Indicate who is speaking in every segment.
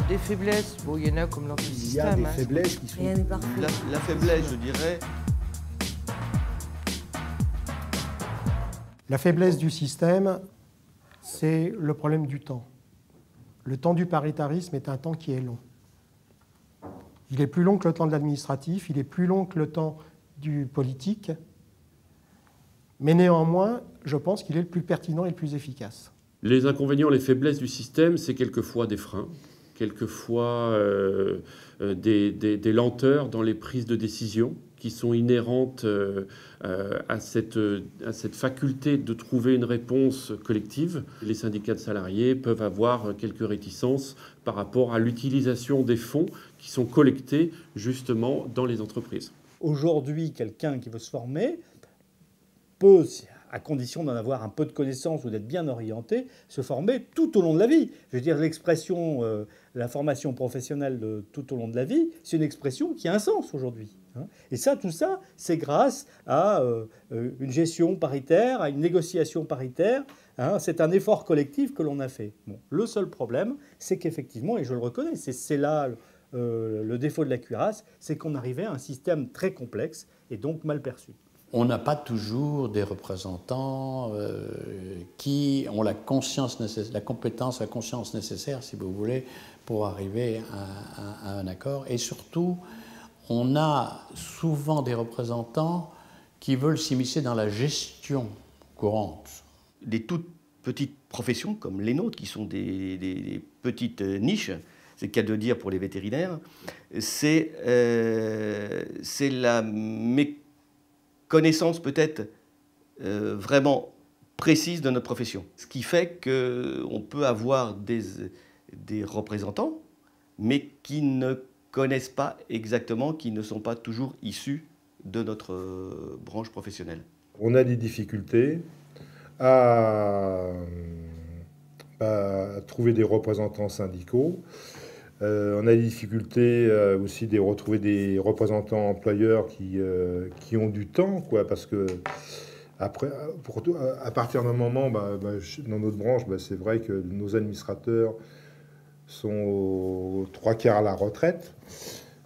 Speaker 1: Des faiblesses, bon, il y en a comme dans tout le système.
Speaker 2: Il y a des faiblesses qui sont...
Speaker 3: Rien n'est parfait.
Speaker 4: La faiblesse, je dirais...
Speaker 2: La faiblesse du système, c'est le problème du temps. Le temps du paritarisme est un temps qui est long. Il est plus long que le temps de l'administratif, il est plus long que le temps du politique, mais néanmoins, je pense qu'il est le plus pertinent et le plus efficace.
Speaker 5: Les inconvénients, les faiblesses du système, c'est quelquefois des freins, quelquefois des lenteurs dans les prises de décision qui sont inhérentes à cette faculté de trouver une réponse collective. Les syndicats de salariés peuvent avoir quelques réticences par rapport à l'utilisation des fonds qui sont collectés justement dans les entreprises.
Speaker 6: Aujourd'hui, quelqu'un qui veut se former peut, à condition d'en avoir un peu de connaissances ou d'être bien orienté, se former tout au long de la vie. Je veux dire, l'expression la formation professionnelle de tout au long de la vie, c'est une expression qui a un sens aujourd'hui. Et ça, tout ça, c'est grâce à une gestion paritaire, à une négociation paritaire. C'est un effort collectif que l'on a fait. Bon, le seul problème, c'est qu'effectivement, et je le reconnais, c'est là le défaut de la cuirasse, c'est qu'on arrivait à un système très complexe et donc mal perçu.
Speaker 7: On n'a pas toujours des représentants qui ont la conscience nécessaire, la compétence, la conscience nécessaire, si vous voulez, pour arriver à un accord. Et surtout, on a souvent des représentants qui veulent s'immiscer dans la gestion courante.
Speaker 4: Des toutes petites professions comme les nôtres, qui sont des petites niches, c'est le cas de dire pour les vétérinaires, c'est la méconnaissance peut-être vraiment précise de notre profession. Ce qui fait qu'on peut avoir des représentants, mais qui ne connaissent pas exactement, qui ne sont pas toujours issus de notre branche professionnelle.
Speaker 8: On a des difficultés à trouver des représentants syndicaux. On a des difficultés aussi de retrouver des représentants employeurs qui ont du temps, quoi, parce que après, à partir d'un moment, dans notre branche, c'est vrai que nos administrateurs sont aux 3/4 à la retraite.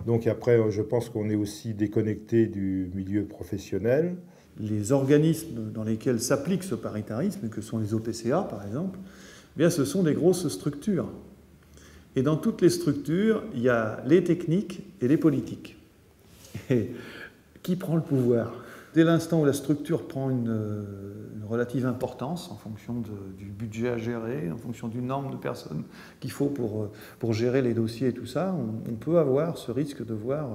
Speaker 8: Donc après, je pense qu'on est aussi déconnecté du milieu professionnel.
Speaker 9: Les organismes dans lesquels s'applique ce paritarisme, que sont les OPCA par exemple, eh bien, ce sont des grosses structures. Et dans toutes les structures, il y a les techniques et les politiques. Et qui prend le pouvoir ? Dès l'instant où la structure prend une relative importance en fonction du budget à gérer, en fonction du nombre de personnes qu'il faut pour gérer les dossiers et tout ça, on peut avoir ce risque de voir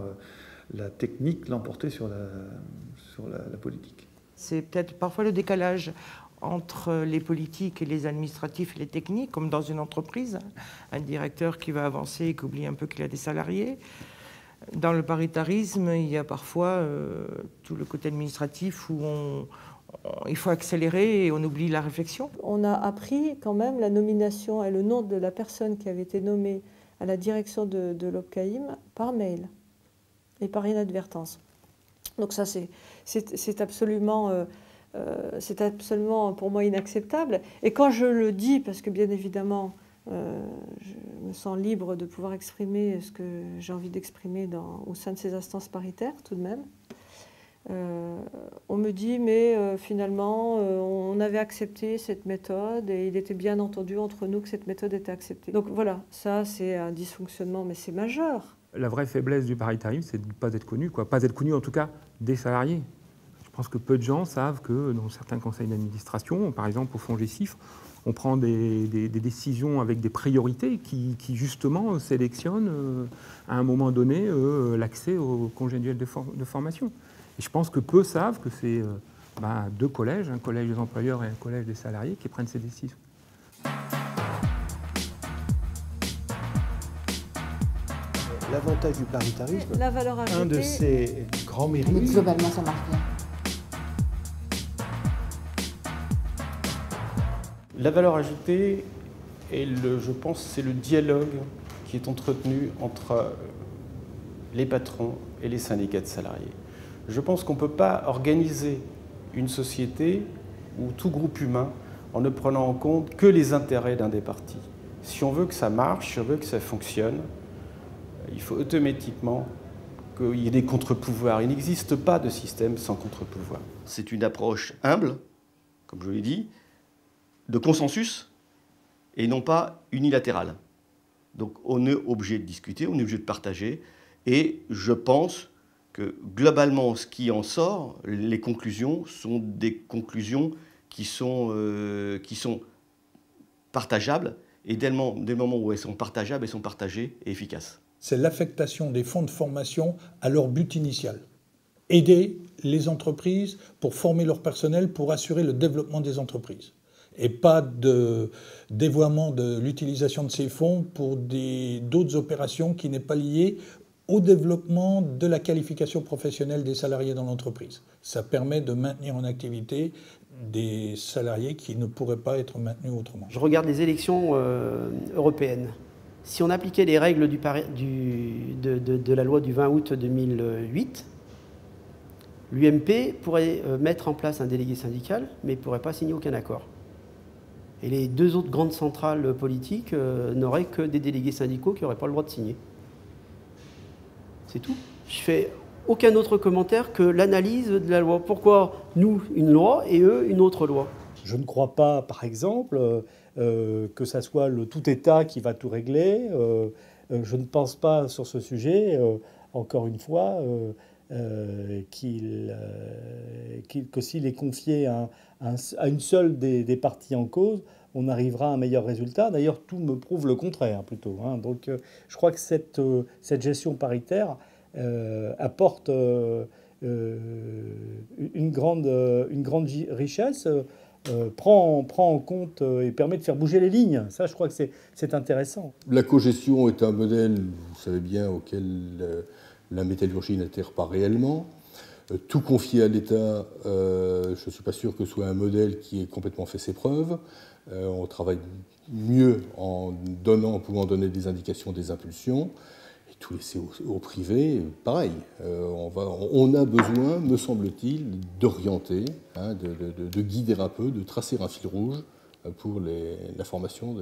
Speaker 9: la technique l'emporter sur la politique.
Speaker 1: C'est peut-être parfois le décalage entre les politiques et les administratifs et les techniques, comme dans une entreprise, un directeur qui va avancer et qui oublie un peu qu'il a des salariés. Dans le paritarisme, il y a parfois tout le côté administratif où il faut accélérer et on oublie la réflexion.
Speaker 3: On a appris quand même la nomination et le nom de la personne qui avait été nommée à la direction de l'OPCAIM par mail et par inadvertance. Donc ça, c'est absolument pour moi inacceptable. Et quand je le dis, parce que bien évidemment, je me sens libre de pouvoir exprimer ce que j'ai envie d'exprimer au sein de ces instances paritaires, tout de même. On me dit, mais finalement, on avait accepté cette méthode et il était bien entendu entre nous que cette méthode était acceptée. Donc voilà, ça c'est un dysfonctionnement, mais c'est majeur.
Speaker 10: La vraie faiblesse du paritarisme, c'est de ne pas être connu, quoi. Pas être connu en tout cas des salariés. Je pense que peu de gens savent que dans certains conseils d'administration, par exemple au FONGECIF, on prend des décisions avec des priorités qui justement sélectionnent à un moment donné l'accès aux congés annuels de formation. Et je pense que peu savent que c'est deux collèges, un collège des employeurs et un collège des salariés, qui prennent ces décisions.
Speaker 2: L'avantage du paritarisme,
Speaker 3: la valeur ajoutée,
Speaker 2: un de ses grands mérites,
Speaker 11: mais globalement ça marche bien.
Speaker 12: La valeur ajoutée, je pense, c'est le dialogue qui est entretenu entre les patrons et les syndicats de salariés. Je pense qu'on ne peut pas organiser une société ou tout groupe humain en ne prenant en compte que les intérêts d'un des partis. Si on veut que ça marche, si on veut que ça fonctionne, il faut automatiquement qu'il y ait des contre-pouvoirs. Il n'existe pas de système sans contre-pouvoir.
Speaker 4: C'est une approche humble, comme je l'ai dit, de consensus et non pas unilatérale. Donc on est obligé de discuter, on est obligé de partager, et je pense que globalement ce qui en sort, les conclusions sont des conclusions qui sont partageables, et dès le moment où elles sont partageables, elles sont partagées et efficaces.
Speaker 11: C'est l'affectation des fonds de formation à leur but initial. Aider les entreprises pour former leur personnel, pour assurer le développement des entreprises. Et pas de dévoiement de l'utilisation de ces fonds pour d'autres opérations qui n'est pas liées au développement de la qualification professionnelle des salariés dans l'entreprise. Ça permet de maintenir en activité des salariés qui ne pourraient pas être maintenus autrement.
Speaker 13: Je regarde les élections européennes. Si on appliquait les règles de la loi du 20 août 2008, l'UMP pourrait mettre en place un délégué syndical, mais ne pourrait pas signer aucun accord. Et les deux autres grandes centrales politiques n'auraient que des délégués syndicaux qui n'auraient pas le droit de signer. C'est tout. Je fais aucun autre commentaire que l'analyse de la loi. Pourquoi nous, une loi, et eux, une autre loi?
Speaker 6: Je ne crois pas, par exemple, que ça soit le tout État qui va tout régler. Je ne pense pas sur ce sujet, encore une fois, que s'il est confié à une seule des parties en cause, on arrivera à un meilleur résultat. D'ailleurs, tout me prouve le contraire, plutôt. Donc, je crois que cette gestion paritaire apporte une grande richesse, prend en compte et permet de faire bouger les lignes. Ça, je crois que c'est intéressant.
Speaker 14: La cogestion est un modèle, vous savez bien, auquel la métallurgie n'adhère pas réellement. Tout confier à l'État, je ne suis pas sûr que ce soit un modèle qui ait complètement fait ses preuves. On travaille mieux en pouvant donner des indications, des impulsions. Et tout laisser au privé, pareil. On a besoin, me semble-t-il, d'orienter, de guider un peu, de tracer un fil rouge pour la formation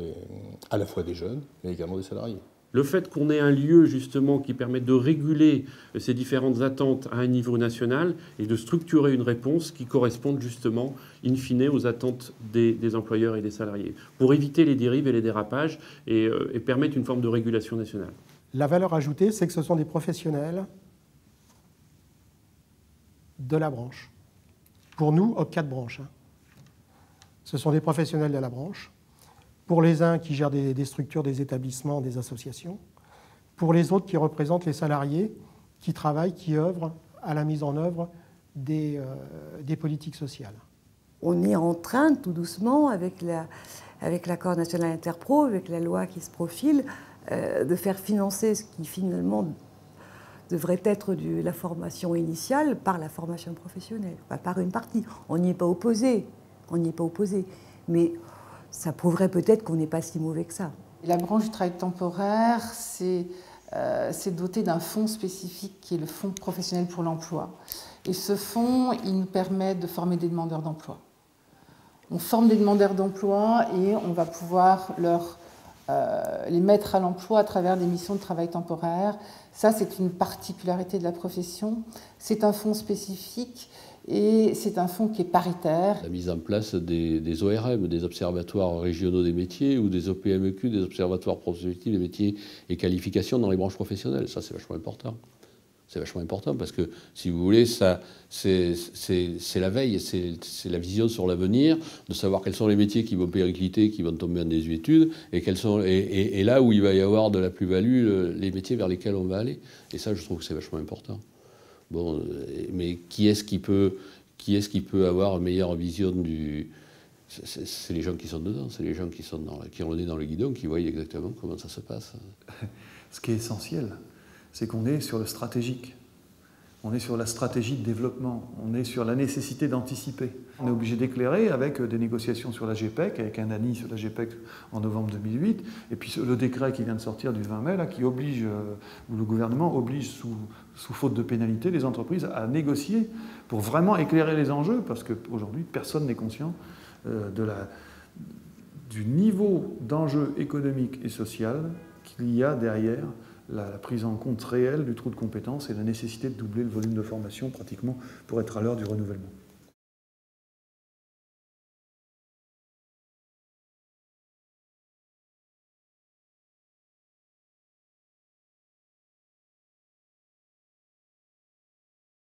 Speaker 14: à la fois des jeunes, mais également des salariés.
Speaker 5: Le fait qu'on ait un lieu justement qui permette de réguler ces différentes attentes à un niveau national et de structurer une réponse qui corresponde justement in fine aux attentes des employeurs et des salariés, pour éviter les dérives et les dérapages et permettre une forme de régulation nationale.
Speaker 2: La valeur ajoutée, c'est que ce sont des professionnels de la branche. Pour nous, OPCA de branche. Ce sont des professionnels de la branche. Pour les uns qui gèrent des structures, des établissements, des associations. Pour les autres qui représentent les salariés, qui travaillent, qui œuvrent à la mise en œuvre des politiques sociales.
Speaker 15: On est en train, tout doucement, avec l'accord national interpro, avec la loi qui se profile, de faire financer ce qui finalement devrait être la formation initiale par la formation professionnelle, enfin, par une partie. On n'y est pas opposé, mais ça prouverait peut-être qu'on n'est pas si mauvais que ça.
Speaker 16: La branche du travail temporaire, c'est doté d'un fonds spécifique qui est le fonds professionnel pour l'emploi. Et ce fonds, il nous permet de former des demandeurs d'emploi. On forme des demandeurs d'emploi et on va pouvoir les mettre à l'emploi à travers des missions de travail temporaire. Ça, c'est une particularité de la profession. C'est un fonds spécifique et c'est un fonds qui est paritaire.
Speaker 17: La mise en place des ORM, des observatoires régionaux des métiers, ou des OPMEQ, des observatoires prospectifs des métiers et qualifications dans les branches professionnelles, ça c'est vachement important. C'est vachement important parce que, si vous voulez, ça, c'est la veille, c'est la vision sur l'avenir, de savoir quels sont les métiers qui vont péricliter, qui vont tomber en désuétude, et là où il va y avoir de la plus-value, les métiers vers lesquels on va aller. Et ça, je trouve que c'est vachement important. Bon, mais qui est-ce qui peut avoir une meilleure vision du... C'est les gens qui sont dedans, c'est les gens qui ont le nez dans le guidon, qui voient exactement comment ça se passe.
Speaker 9: Ce qui est essentiel, c'est qu'on est sur le stratégique. On est sur la stratégie de développement. On est sur la nécessité d'anticiper. On est obligé d'éclairer avec des négociations sur la GPEC, avec un ANI sur la GPEC en novembre 2008, et puis le décret qui vient de sortir du 20 mai, là, qui oblige, où le gouvernement oblige sous faute de pénalité les entreprises à négocier pour vraiment éclairer les enjeux, parce qu'aujourd'hui, personne n'est conscient du niveau d'enjeu économique et social qu'il y a derrière la prise en compte réelle du trou de compétences et la nécessité de doubler le volume de formation pratiquement pour être à l'heure du renouvellement.